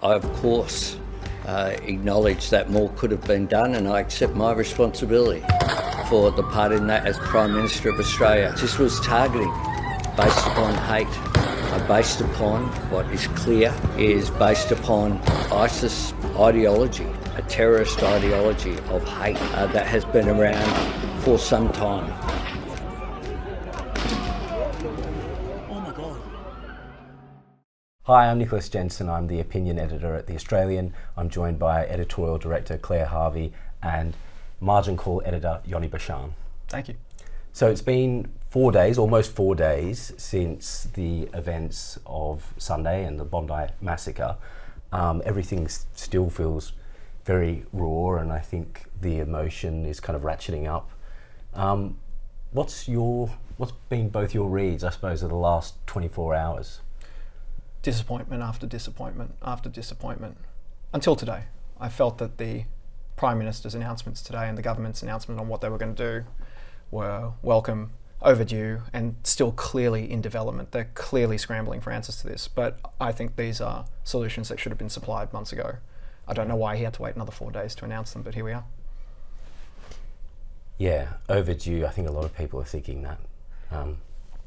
I of course acknowledge that more could have been done, and I accept my responsibility for the part in that as Prime Minister of Australia. This was targeting based upon hate, based upon what is clear is based upon ISIS ideology, a terrorist ideology of hate that has been around for some time. Oh my God. Hi, I'm Nicholas Jensen. I'm the opinion editor at The Australian. I'm joined by editorial director Claire Harvey and margin call editor Yoni Bashan. Thank you. So it's been 4 days, almost 4 days, since the events of Sunday and the Bondi massacre. Everything still feels very raw, and I think the emotion is kind of ratcheting up. What's been both your reads, I suppose, of the last 24 hours? Disappointment after disappointment after disappointment. Until today, I felt that the Prime Minister's announcements today and the government's announcement on what they were going to do were welcome, overdue, and still clearly in development. They're clearly scrambling for answers to this, but I think these are solutions that should have been supplied months ago. I don't know why he had to wait another 4 days to announce them, but here we are. Yeah, overdue. I think a lot of people are thinking that.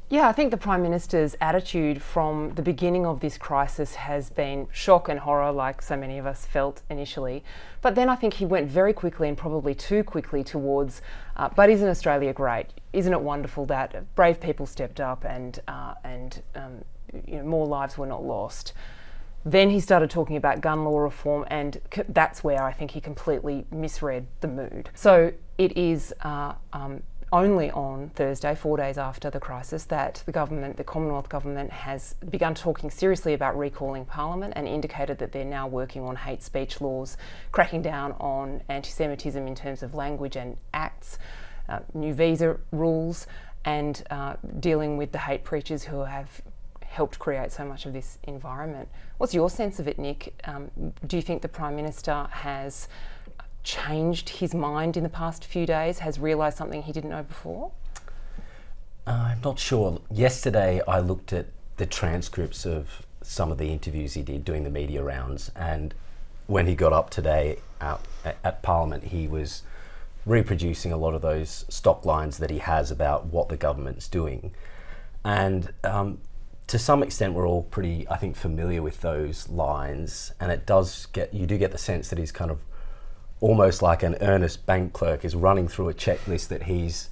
Yeah, I think the Prime Minister's attitude from the beginning of this crisis has been shock and horror, like so many of us felt initially. But then I think he went very quickly, and probably too quickly, towards, but isn't Australia great? Isn't it wonderful that brave people stepped up and more lives were not lost? Then he started talking about gun law reform, and that's where I think he completely misread the mood. So it is only on Thursday, 4 days after the crisis, that the Commonwealth government has begun talking seriously about recalling Parliament and indicated that they're now working on hate speech laws, cracking down on anti-Semitism in terms of language and acts, new visa rules, and dealing with the hate preachers who have helped create so much of this environment. What's your sense of it, Nick? Do you think the Prime Minister has changed his mind in the past few days, has realised something he didn't know before? I'm not sure. Yesterday I looked at the transcripts of some of the interviews he did doing the media rounds, and when he got up today at Parliament, he was reproducing a lot of those stock lines that he has about what the government's doing. And to some extent we're all pretty, I think, familiar with those lines, and you do get the sense that he's kind of almost like an earnest bank clerk is running through a checklist that he's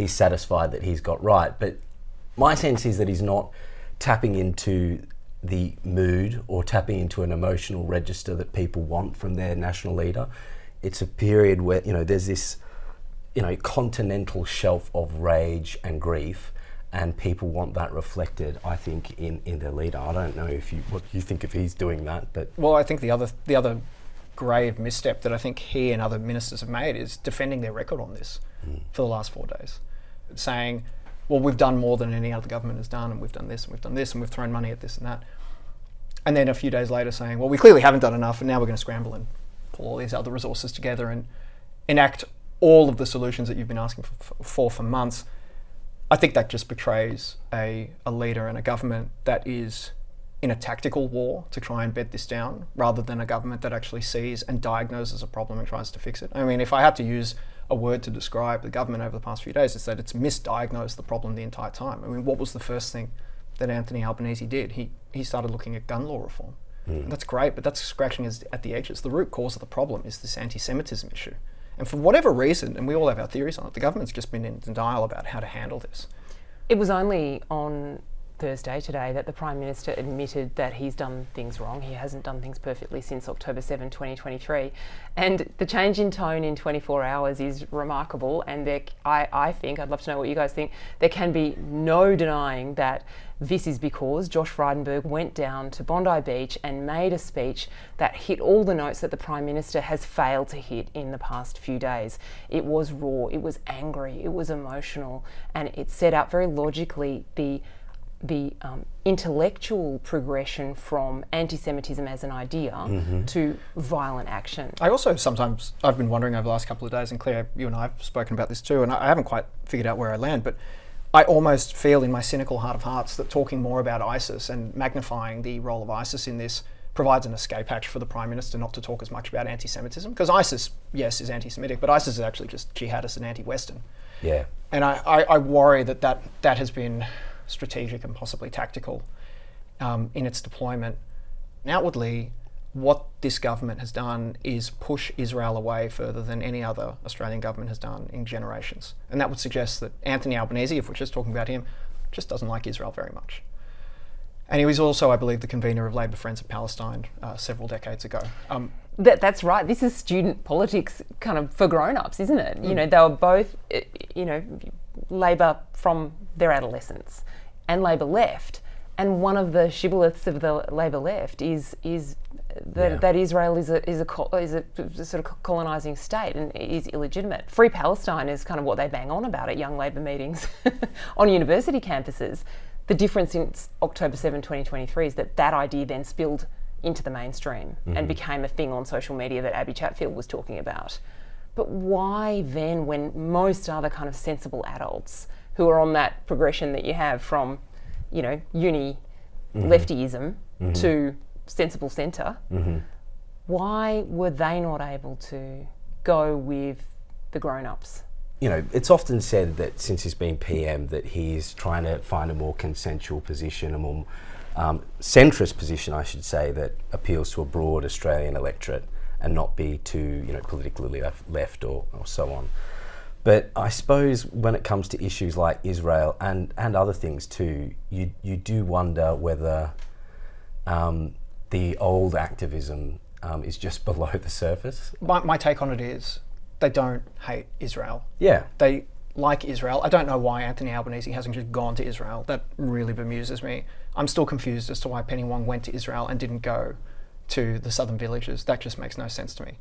satisfied that he's got right. But my sense is that he's not tapping into the mood or tapping into an emotional register that people want from their national leader. It's a period where, there's this, continental shelf of rage and grief, and people want that reflected, I think, in their leader. I don't know what you think if he's doing that, but... Well, I think the other grave misstep that I think he and other ministers have made is defending their record on this for the last 4 days. Saying, well, we've done more than any other government has done, and we've done this, and we've done this, and we've thrown money at this and that. And then a few days later saying, well, we clearly haven't done enough, and now we're going to scramble and pull all these other resources together and enact all of the solutions that you've been asking for months. I think that just betrays a leader and a government that is in a tactical war to try and bed this down, rather than a government that actually sees and diagnoses a problem and tries to fix it. I mean, if I had to use a word to describe the government over the past few days, it's that it's misdiagnosed the problem the entire time. I mean, what was the first thing that Anthony Albanese did? He started looking at gun law reform. And that's great, but that's scratching at the edges. The root cause of the problem is this anti-Semitism issue. And for whatever reason, and we all have our theories on it, the government's just been in denial about how to handle this. It was only on Thursday today that the Prime Minister admitted that he's done things wrong. He hasn't done things perfectly since October 7, 2023. And the change in tone in 24 hours is remarkable. And I think, I'd love to know what you guys think, there can be no denying that this is because Josh Frydenberg went down to Bondi Beach and made a speech that hit all the notes that the Prime Minister has failed to hit in the past few days. It was raw, it was angry, it was emotional, and it set out very logically the intellectual progression from anti-Semitism as an idea to violent action. I also sometimes, I've been wondering over the last couple of days, and Claire, you and I have spoken about this too, and I haven't quite figured out where I land, but I almost feel in my cynical heart of hearts that talking more about ISIS and magnifying the role of ISIS in this provides an escape hatch for the Prime Minister not to talk as much about anti-Semitism. Because ISIS, yes, is anti-Semitic, but ISIS is actually just jihadist and anti-Western. Yeah. And I worry that has been strategic and possibly tactical in its deployment. And outwardly, what this government has done is push Israel away further than any other Australian government has done in generations. And that would suggest that Anthony Albanese, if we're just talking about him, just doesn't like Israel very much. And he was also, I believe, the convener of Labor Friends of Palestine several decades ago. That's right. This is student politics kind of for grown-ups, isn't it? You know, they were both, Labor from their adolescence and Labor left. And one of the shibboleths of the Labor left is that Israel is a sort of colonising state and is illegitimate. Free Palestine is kind of what they bang on about at young Labor meetings on university campuses. The difference since October 7, 2023 is that idea then spilled into the mainstream and became a thing on social media that Abby Chatfield was talking about. But why then, when most other kind of sensible adults who are on that progression that you have from, uni leftyism to sensible centre, why were they not able to go with the grown-ups? It's often said that since he's been PM that he's trying to find a more consensual position, a more centrist position, I should say, that appeals to a broad Australian electorate and not be too, politically left or so on. But I suppose when it comes to issues like Israel and other things too, you do wonder whether the old activism is just below the surface. My take on it is they don't hate Israel. Yeah. They like Israel. I don't know why Anthony Albanese hasn't just gone to Israel. That really bemuses me. I'm still confused as to why Penny Wong went to Israel and didn't go to the southern villages. That just makes no sense to me.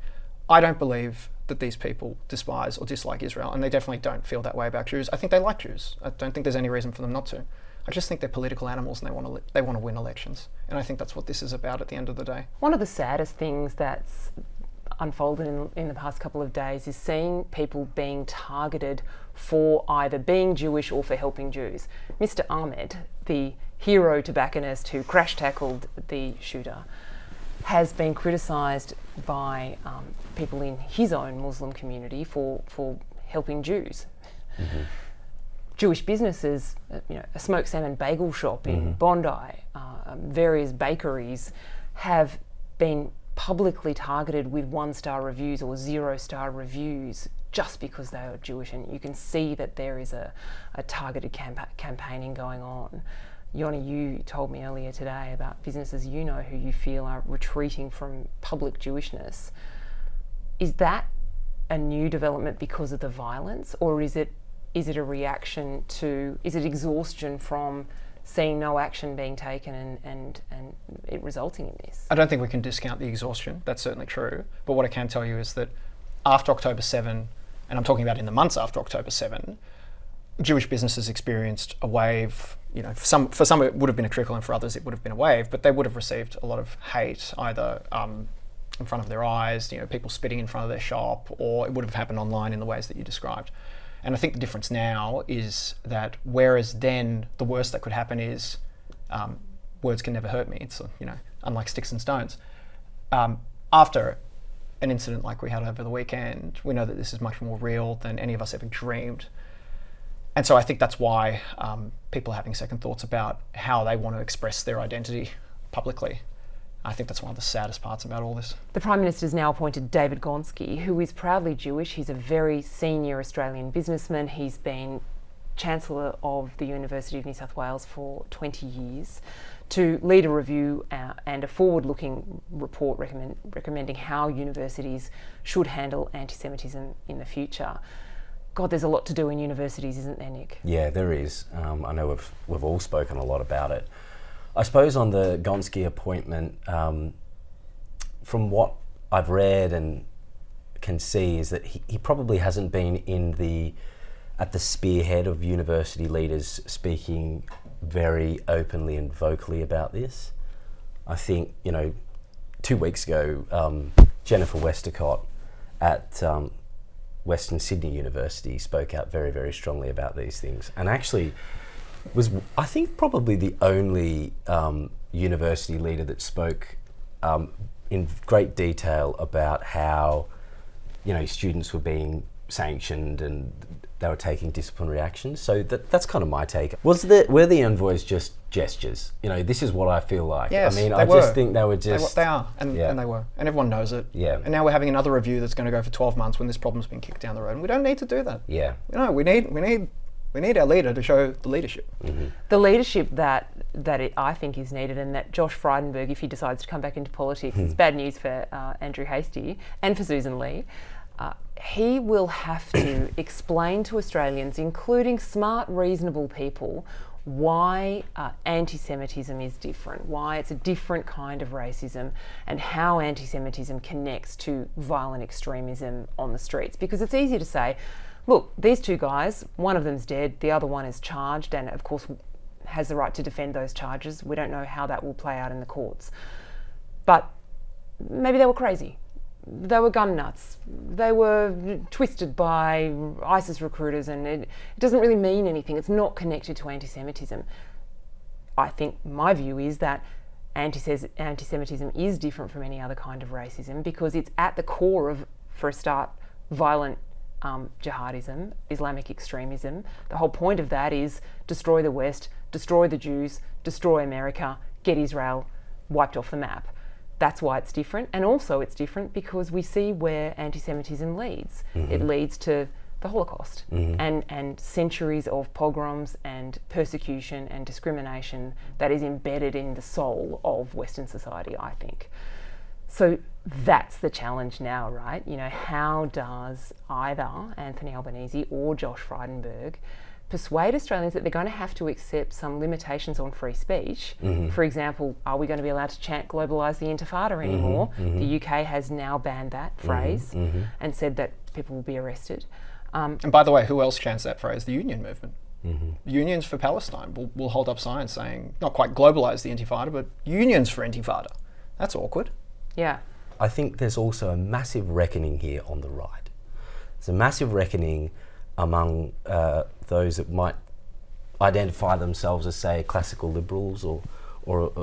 I don't believe that these people despise or dislike Israel, and they definitely don't feel that way about Jews. I think they like Jews. I don't think there's any reason for them not to. I just think they're political animals and they want to win elections. And I think that's what this is about at the end of the day. One of the saddest things that's unfolded in the past couple of days is seeing people being targeted for either being Jewish or for helping Jews. Mr. Ahmed, the hero tobacconist who crash-tackled the shooter, has been criticised by people in his own Muslim community for helping Jews. Jewish businesses, a smoked salmon bagel shop in Bondi, various bakeries have been publicly targeted with 1-star reviews or 0-star reviews just because they are Jewish, and you can see that there is a targeted campaigning going on. Yoni, you told me earlier today about businesses who you feel are retreating from public Jewishness. Is that a new development because of the violence, or is it a reaction to, is it exhaustion from seeing no action being taken and it resulting in this? I don't think we can discount the exhaustion. That's certainly true. But what I can tell you is that after October 7, and I'm talking about in the months after October 7, Jewish businesses experienced a wave. For some it would have been a trickle, and for others it would have been a wave, but they would have received a lot of hate, either in front of their eyes, people spitting in front of their shop, or it would have happened online in the ways that you described. And I think the difference now is that whereas then the worst that could happen is words can never hurt me. It's unlike sticks and stones. After an incident like we had over the weekend, we know that this is much more real than any of us ever dreamed. And so I think that's why people are having second thoughts about how they want to express their identity publicly. I think that's one of the saddest parts about all this. The Prime Minister's now appointed David Gonski, who is proudly Jewish. He's a very senior Australian businessman. He's been Chancellor of the University of New South Wales for 20 years, to lead a review and a forward-looking report recommending how universities should handle anti-Semitism in the future. God, there's a lot to do in universities, isn't there, Nick? Yeah, there is. I know we've all spoken a lot about it. I suppose on the Gonski appointment, from what I've read and can see, is that he probably hasn't been at the spearhead of university leaders speaking very openly and vocally about this. I think, 2 weeks ago, Jennifer Westacott at Western Sydney University spoke out very, very strongly about these things, and actually was, I think, probably the only university leader that spoke in great detail about how, students were being sanctioned and they were taking disciplinary actions. So that's kind of my take. Were the envoys just gestures? This is what I feel like. Yes, just think they were just... They are, and they were. And everyone knows it. Yeah. And now we're having another review that's going to go for 12 months when this problem's been kicked down the road. And we don't need to do that. Yeah. We need our leader to show the leadership. Mm-hmm. The leadership that I think is needed, and that Josh Frydenberg, if he decides to come back into politics, it's bad news for Andrew Hastie and for Susan Lee. He will have to explain to Australians, including smart, reasonable people, why anti-Semitism is different, why it's a different kind of racism, and how anti-Semitism connects to violent extremism on the streets. Because it's easy to say, look, these two guys, one of them's dead, the other one is charged, and of course has the right to defend those charges. We don't know how that will play out in the courts. But maybe they were crazy. They were gun nuts. They were twisted by ISIS recruiters, and it doesn't really mean anything. It's not connected to anti-Semitism. I think my view is that anti-Semitism is different from any other kind of racism because it's at the core of, for a start, violent jihadism, Islamic extremism. The whole point of that is destroy the West, destroy the Jews, destroy America, get Israel wiped off the map. That's why it's different. And also it's different because we see where anti-Semitism leads. Mm-hmm. It leads to the Holocaust and centuries of pogroms and persecution and discrimination that is embedded in the soul of Western society, I think. So that's the challenge now, right? How does either Anthony Albanese or Josh Frydenberg persuade Australians that they're going to have to accept some limitations on free speech? For example, are we going to be allowed to chant globalise the Intifada anymore? The UK has now banned that phrase and said that people will be arrested. And by the way, who else chants that phrase? The union movement. Unions for Palestine will hold up signs saying, not quite globalise the Intifada, but unions for Intifada. That's awkward. Yeah. I think there's also a massive reckoning here on the right. There's a massive reckoning among those that might identify themselves as, say, classical liberals or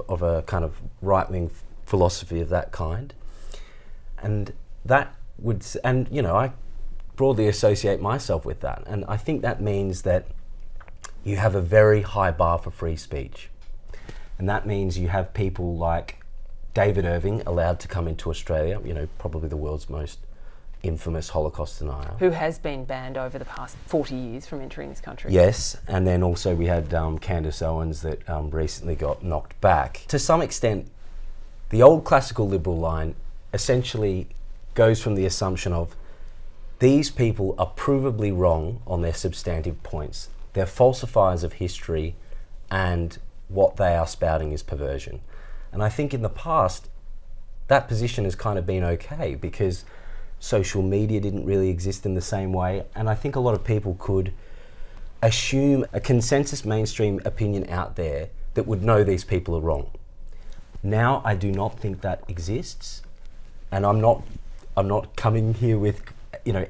of a kind of right-wing philosophy of that kind. And that would, I broadly associate myself with that. And I think that means that you have a very high bar for free speech. And that means you have people like David Irving allowed to come into Australia, probably the world's most infamous Holocaust denier. Who has been banned over the past 40 years from entering this country. Yes, and then also we had Candace Owens that recently got knocked back. To some extent, the old classical liberal line essentially goes from the assumption of these people are provably wrong on their substantive points. They're falsifiers of history, and what they are spouting is perversion. And I think in the past, that position has kind of been okay because social media didn't really exist in the same way. And I think a lot of people could assume a consensus mainstream opinion out there that would know these people are wrong. Now, I do not think that exists. And I'm not coming here with,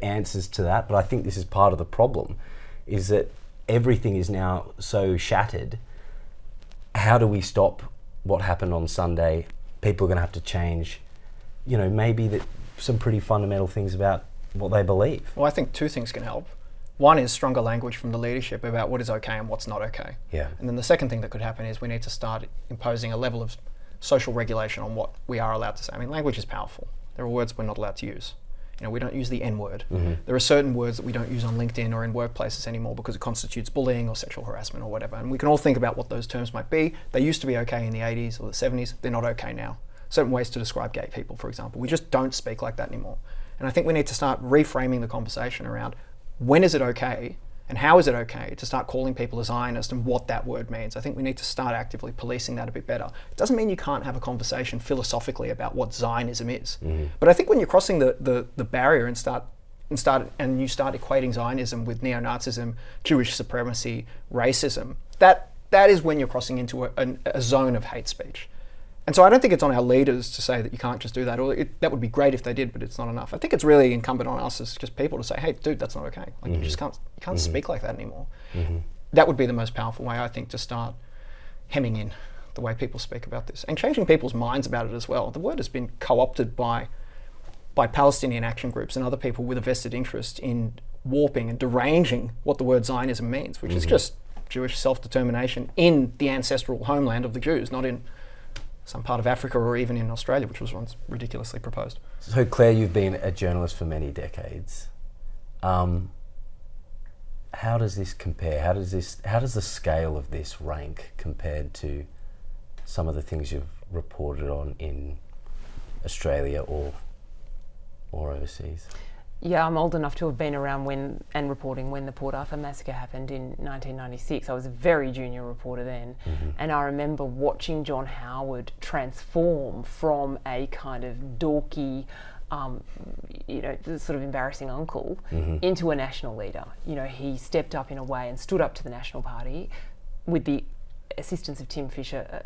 answers to that, but I think this is part of the problem, is that everything is now so shattered. How do we stop what happened on Sunday? People are going to have to change, maybe some pretty fundamental things about what they believe. Well, I think two things can help. One is stronger language from the leadership about what is okay and what's not okay. Yeah. And then the second thing that could happen is we need to start imposing a level of social regulation on what we are allowed to say. I mean, language is powerful. There are words we're not allowed to use. We don't use the N-word. There are certain words that we don't use on LinkedIn or in workplaces anymore because it constitutes bullying or sexual harassment or whatever. And we can all think about what those terms might be. They used to be okay in the 80s or the 70s. They're not okay now. Certain ways to describe gay people, for example. We just don't speak like that anymore. And I think we need to start reframing the conversation around when is it okay and how is it okay to start calling people a Zionist and what that word means. I think we need to start actively policing that a bit better. It doesn't mean you can't have a conversation philosophically about what Zionism is. But I think when you're crossing the barrier and you start equating Zionism with neo-Nazism, Jewish supremacy, racism, that is when you're crossing into a zone of hate speech. And so I don't think it's on our leaders to say that you can't just do that. Or that would be great if they did, but it's not enough. I think it's really incumbent on us as just people to say, hey, dude, that's not okay. Like you just can't speak like that anymore. That would be the most powerful way, I think, to start hemming in the way people speak about this, and changing people's minds about it as well. The word has been co-opted by Palestinian action groups and other people with a vested interest in warping and deranging what the word Zionism means, which is just Jewish self-determination in the ancestral homeland of the Jews, not in some part of Africa or even in Australia, which was once ridiculously proposed. So Claire, you've been a journalist for many decades. How does this compare? How does the scale of this rank compared to some of the things you've reported on in Australia or overseas? Yeah, I'm old enough to have been around and reporting when the Port Arthur massacre happened in 1996. I was a very junior reporter then, and I remember watching John Howard transform from a kind of dorky, sort of embarrassing uncle into a national leader. He stepped up in a way and stood up to the National Party with the assistance of Tim Fischer,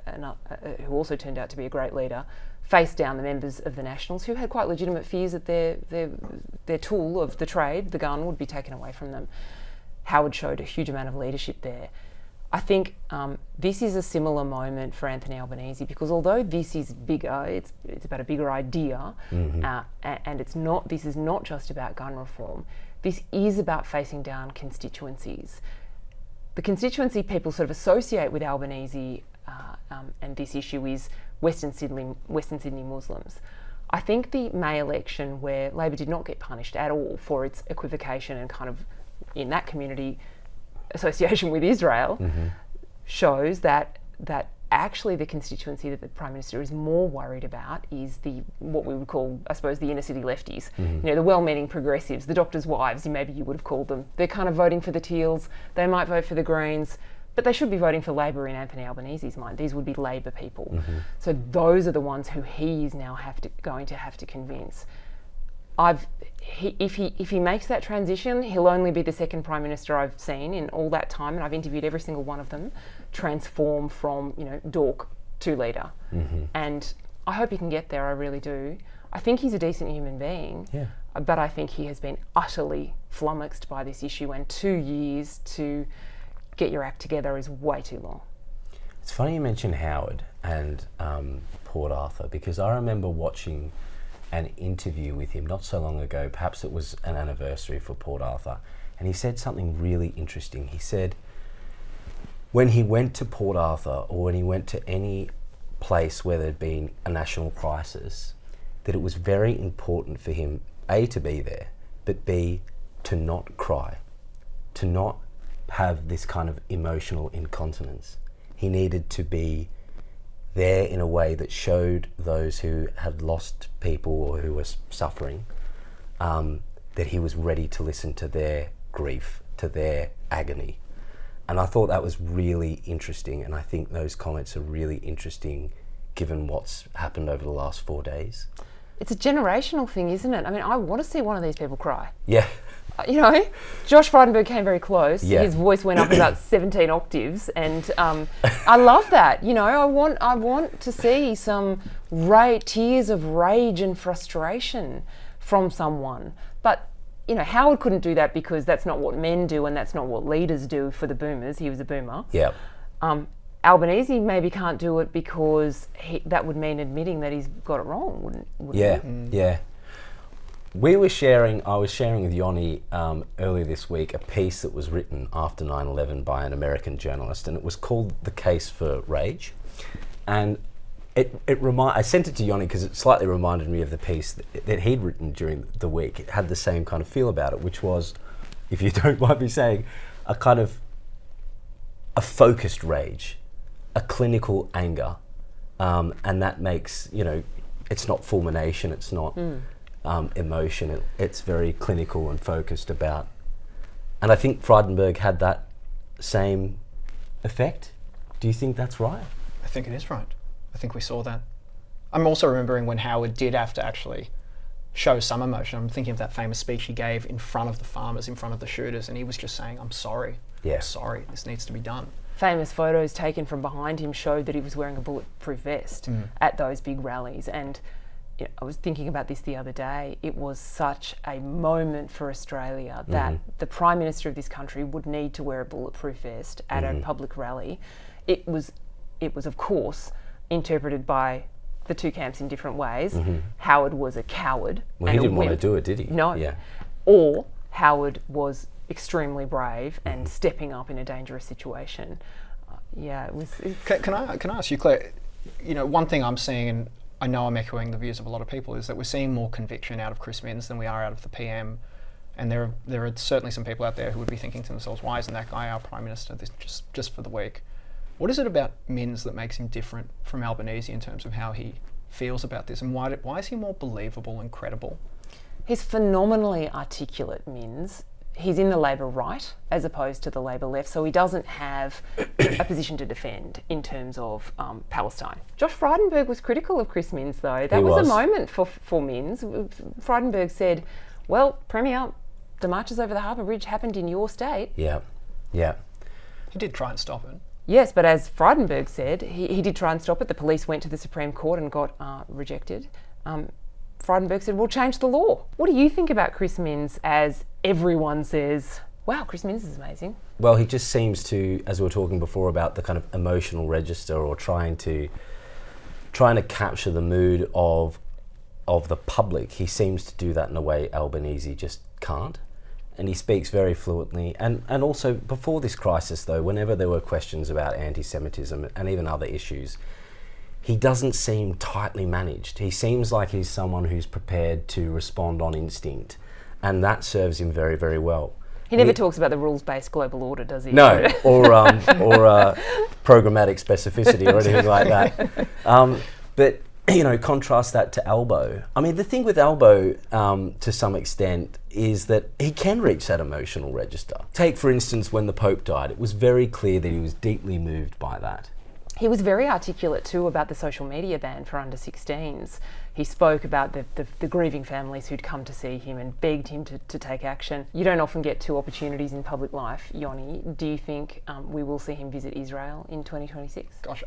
who also turned out to be a great leader, faced down the members of the Nationals who had quite legitimate fears that their tool of the trade, the gun, would be taken away from them. Howard showed a huge amount of leadership there. I think this is a similar moment for Anthony Albanese, because although this is bigger, it's about a bigger idea, and this is not just about gun reform. This is about facing down constituencies. The constituency people sort of associate with Albanese and this issue is Western Sydney Muslims. I think the May election, where Labor did not get punished at all for its equivocation and kind of, in that community, association with Israel, shows that actually the constituency that the Prime Minister is more worried about is what we would call, I suppose, the inner city lefties. The well-meaning progressives, the doctors' wives, maybe you would have called them. They're kind of voting for the Teals. They might vote for the Greens, but they should be voting for Labor in Anthony Albanese's mind. These would be Labor people. So those are the ones who he is now going to have to convince. If he makes that transition, he'll only be the second Prime Minister I've seen in all that time, and I've interviewed every single one of them, transform from dork to leader. And I hope he can get there, I really do. I think he's a decent human being, but I think he has been utterly flummoxed by this issue, and 2 years to get your act together is way too long. It's funny you mention Howard and Port Arthur, because I remember watching an interview with him not so long ago. Perhaps it was an anniversary for Port Arthur, and he said something really interesting. He said when he went to Port Arthur, or when he went to any place where there'd been a national crisis, that it was very important for him, A, to be there, but B, to not cry, to not have this kind of emotional incontinence. He needed to be there in a way that showed those who had lost people or who were suffering that he was ready to listen to their grief, to their agony. And I thought that was really interesting, and I think those comments are really interesting given what's happened over the last 4 days. It's a generational thing, isn't it? I mean, I want to see one of these people cry. Yeah. Josh Frydenberg came very close. Yeah. His voice went up about 17 octaves, and I love that. I want to see some tears of rage and frustration from someone. But Howard couldn't do that because that's not what men do, and that's not what leaders do for the boomers. He was a boomer. Yeah. Albanese maybe can't do it because that would mean admitting that he's got it wrong, wouldn't it? Yeah. I was sharing with Yoni earlier this week a piece that was written after 9/11 by an American journalist, and it was called "The Case for Rage." And I sent it to Yoni because it slightly reminded me of the piece that he'd written during the week. It had the same kind of feel about it, which was, if you don't mind me saying, a kind of a focused rage, a clinical anger, and that makes, it's not fulmination, it's not emotion, it's very clinical and focused about. And I think Frydenberg had that same effect. Do you think that's right? I think it is right. I think we saw that. I'm also remembering when Howard did have to actually show some emotion. I'm thinking of that famous speech he gave in front of the farmers, in front of the shooters, and he was just saying, I'm sorry. Yeah. I'm sorry. This needs to be done. Famous photos taken from behind him showed that he was wearing a bulletproof vest at those big rallies. And I was thinking about this the other day. It was such a moment for Australia that the Prime Minister of this country would need to wear a bulletproof vest at a public rally. It was it was, of course, interpreted by the two camps in different ways. Howard was a coward. Well, he didn't want to do it, did he? No. Yeah. Or Howard was extremely brave and stepping up in a dangerous situation. It was. Can I ask you, Claire? You know, one thing I'm seeing, and I know I'm echoing the views of a lot of people, is that we're seeing more conviction out of Chris Minns than we are out of the PM. And there are certainly some people out there who would be thinking to themselves, why isn't that guy our Prime Minister just for the week? What is it about Minns that makes him different from Albanese in terms of how he feels about this? And why is he more believable and credible? He's phenomenally articulate, Minns. He's in the Labor right as opposed to the Labor left, so he doesn't have a position to defend in terms of Palestine. Josh Frydenberg was critical of Chris Minns, though. That was a moment for Minns. Frydenberg said, well, Premier, the marches over the Harbour Bridge happened in your state. Yeah. He did try and stop it. Yes, but as Frydenberg said, he did try and stop it. The police went to the Supreme Court and got rejected. Frydenberg said, we'll change the law. What do you think about Chris Minns as everyone says, wow, Chris Minns is amazing? Well, he just seems to, as we were talking before about the kind of emotional register, or trying to capture the mood of the public, he seems to do that in a way Albanese just can't. And he speaks very fluently. And also, before this crisis, though, whenever there were questions about anti-Semitism and even other issues, he doesn't seem tightly managed. He seems like he's someone who's prepared to respond on instinct. And that serves him very, very well. He never talks about the rules-based global order, does he? No, or programmatic specificity or anything like that. But, you know, contrast that to Albo. I mean, the thing with Albo, to some extent, is that he can reach that emotional register. Take, for instance, when the Pope died. It was very clear that he was deeply moved by that. He was very articulate too about the social media ban for under 16s. He spoke about the grieving families who'd come to see him and begged him to take action. You don't often get two opportunities in public life, Yoni. Do you think we will see him visit Israel in 2026? Gosh,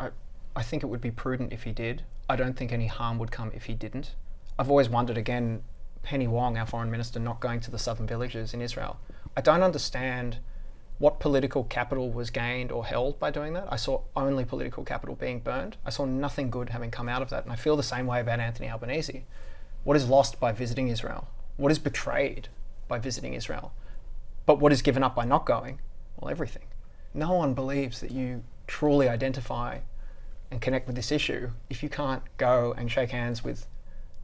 I think it would be prudent if he did. I don't think any harm would come if he didn't. I've always wondered, again, Penny Wong, our foreign minister, not going to the southern villages in Israel. I don't understand what political capital was gained or held by doing that. I saw only political capital being burned. I saw nothing good having come out of that. And I feel the same way about Anthony Albanese. What is lost by visiting Israel? What is betrayed by visiting Israel? But what is given up by not going? Well, everything. No one believes that you truly identify and connect with this issue if you can't go and shake hands with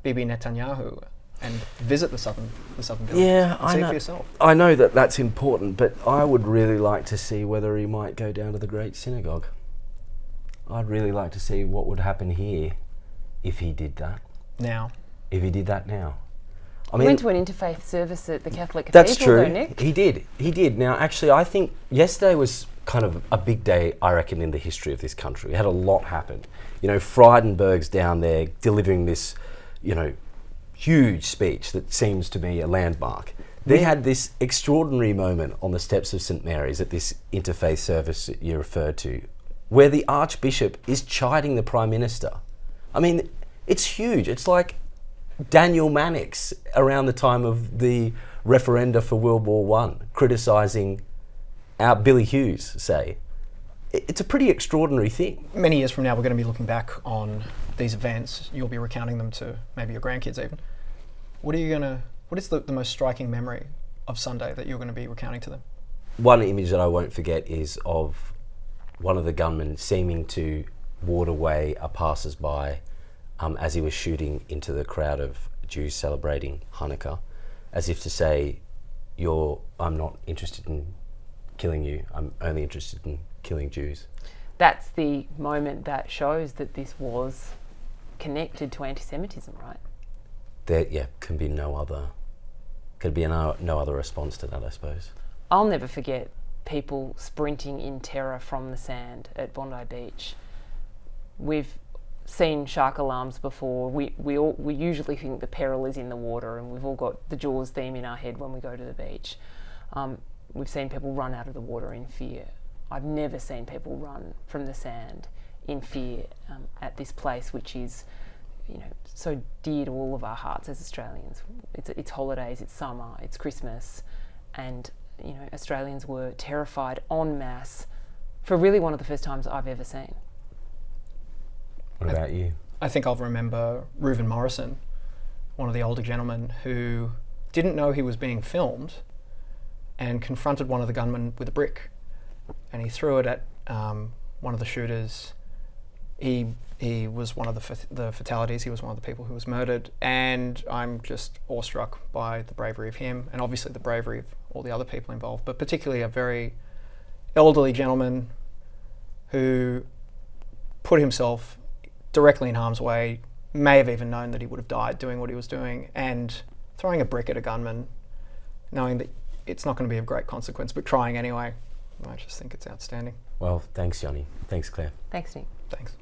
Bibi Netanyahu and visit the southern village. Yeah, and see it for yourself. I know that that's important, but I would really like to see whether he might go down to the Great Synagogue. I'd really like to see what would happen here if he did that. Now. If he did that now. I He mean, went to an interfaith service at the Catholic Cathedral, that's true. though, Nick. He did. Now, actually, I think yesterday was kind of a big day, I reckon, in the history of this country. We had a lot happen. You know, Frydenberg's down there delivering this, you know, huge speech that seems to be a landmark. They had this extraordinary moment on the steps of St Mary's at this interfaith service that you referred to, where the Archbishop is chiding the Prime Minister. I mean, it's huge. It's like Daniel Mannix around the time of the referenda for World War I, criticising our Billy Hughes, say. It's a pretty extraordinary thing. Many years from now, we're going to be looking back on these events. You'll be recounting them to maybe your grandkids even. What is the most striking memory of Sunday that you're going to be recounting to them? One image that I won't forget is of one of the gunmen seeming to ward away a passers-by as he was shooting into the crowd of Jews celebrating Hanukkah, as if to say, I'm not interested in killing you, I'm only interested in killing Jews. That's the moment that shows that this was connected to anti-Semitism, right? There, can be no other response to that, I suppose. I'll never forget people sprinting in terror from the sand at Bondi Beach. We've seen shark alarms before. We usually think the peril is in the water, and we've all got the Jaws theme in our head when we go to the beach. We've seen people run out of the water in fear. I've never seen people run from the sand in fear at this place, which is, you know, so dear to all of our hearts as Australians. It's holidays, it's summer, it's Christmas, and you know, Australians were terrified en masse for really one of the first times I've ever seen. What about you? I think I'll remember Reuven Morrison, one of the older gentlemen who didn't know he was being filmed and confronted one of the gunmen with a brick, and he threw it at one of the shooters. He was one of the fatalities. He was one of the people who was murdered, and I'm just awestruck by the bravery of him, and obviously the bravery of all the other people involved, but particularly a very elderly gentleman who put himself directly in harm's way, may have even known that he would have died doing what he was doing, and throwing a brick at a gunman, knowing that it's not going to be of great consequence, but trying anyway. I just think it's outstanding. Well, thanks, Yoni. Thanks, Claire. Thanks, Nick. Thanks.